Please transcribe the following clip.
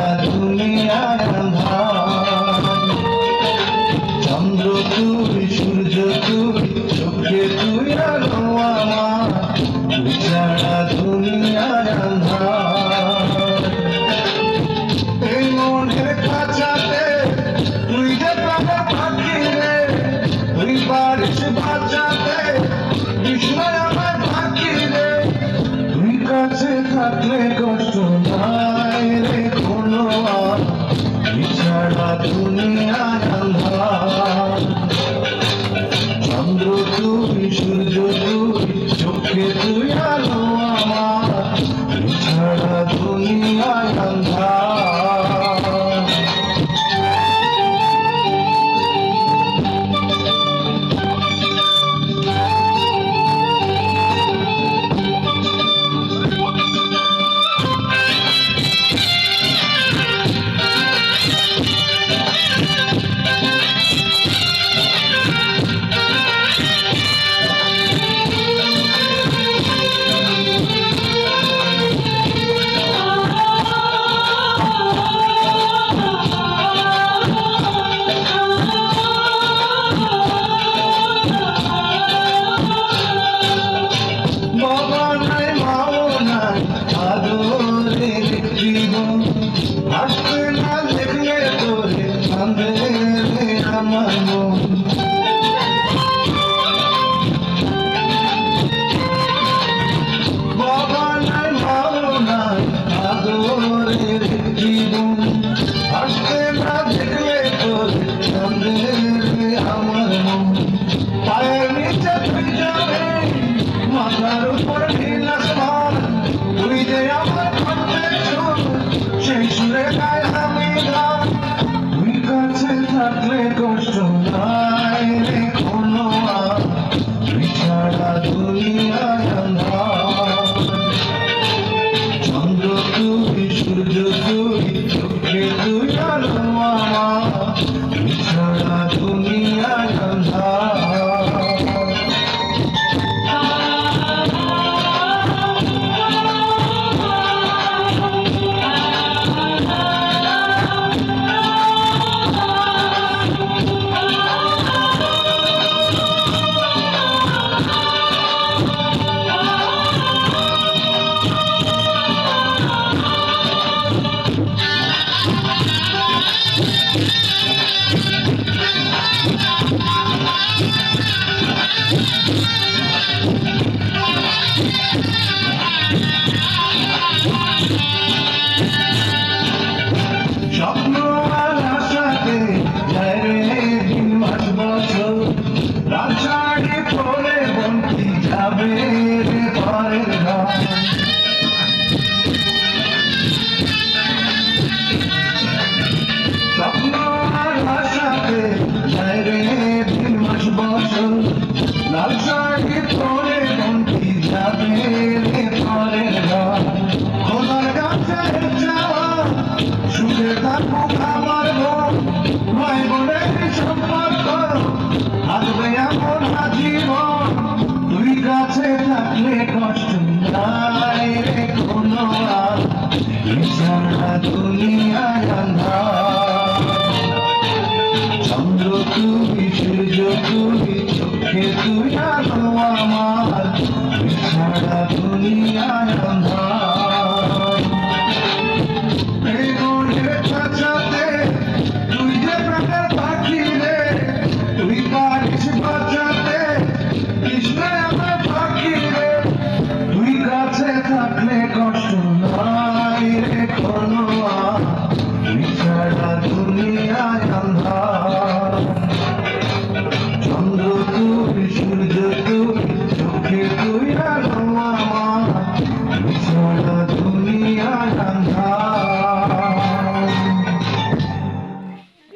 সারা দুনিয়ার আঁধার। চন্দ্র তুই, সূর্য তুই, চোখে তুই আলো আমার, তুই সারা দুনিয়ার আঁধার। এই মনের খাঁচাতে তুই যে প্রাণের পাখি রে, তুই পারিস বাঁচাতে বিস্ময় আমার পাখি রে। তুই কাছে থাকলে কষ্ট নাই রে কোনো আর, তুই ছাড়া দুনিয়ার আঁধার। চন্দ্র তুই, সূর্য তুই, চোখে তুই আলো আমার, তুই ছাড়া দুনিয়ার আঁধার। আসতে না দেখলে তোরে কাঁদে আমার মন। বাবা নাই মাও নাই আদরের জীবন, আসতে না দেখলে তোরে কাঁদে আমার মন। পায়ের নিচে তুই যাবে, মাথার উপর নীল আসমান, তুই যে আমার সেই সুরে গায় আমি গান। তুই কাছে থাকলে কষ্ট নাই রে কোনো আর, তুই ছাড়া দুনিয়ায় আঁধার। চন্দ্র তুই, সূর্য তুই, চোখে তুই আলো আমার, তুই ছাড়া দুনিয়ায় আঁধার। স্বপ্ন আর আশাতে যায় রে দিন মাস বছর, রাত শাড়ি পরে বন্তি যাবে রে পরের ঘর। স্বপ্ন আর আশাতে যায় রে দিন মাস বছর, লাল শাড়ি পরে বন্তি যাবে রে পরের ঘর। খোদার কাছে যাওয়া সুখে থাকুক আমার মন, ভাই বোনের সম্পর্ক থাকবে এমন আজীবন। তুই কাছে থাকলে কষ্ট নাই রে কোনো আর, তুই ছাড়া দুনিয়ায় আঁধার। চন্দ্র তুই, সূর্য তুই, চোখে তুই আলো আমার, তুই ছাড়া দুনিয়ায় আঁধার।